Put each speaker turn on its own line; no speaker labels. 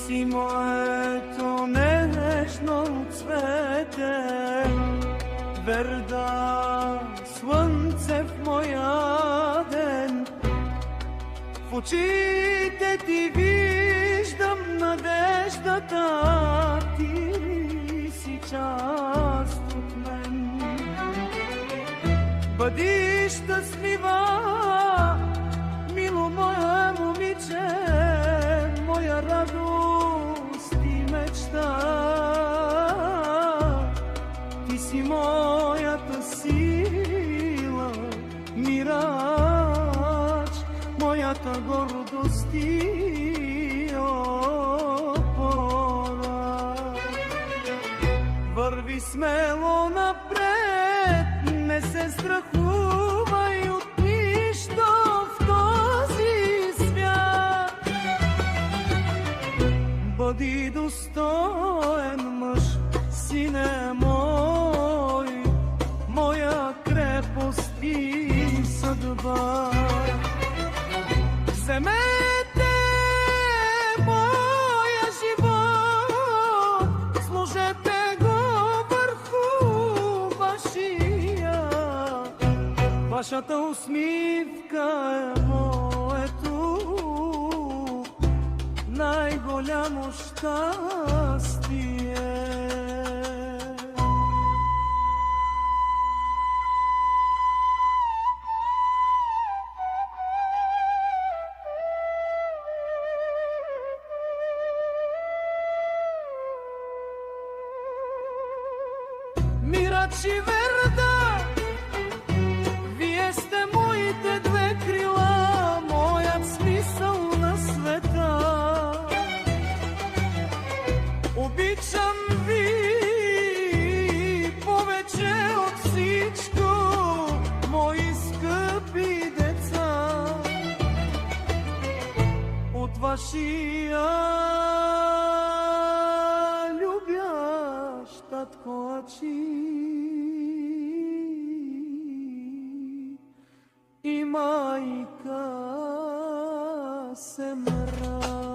si moje to nežno cvete, verda slunce v moja den. В очите ти виждам надеждата, ти си част от мен. Бъди щастлива, мило моя момиче, моя радост и мечта. Ти си моята сила, мирач, моята гордост и опора. Върви смело напред, не се страхувай от нищо в този свят. Бъди достоен мъж, сине мой, моя крепост и съдба. Вземете моя живот, сложете го върху вашия. Вашата усмивка е моето най-голямо щастие. Мирач и Верда, вие сте моите две крила, моят смисъл на света. Обичам ви повече от всичко, мои скъпи деца. От вашия любящ татковачи и майка се мра.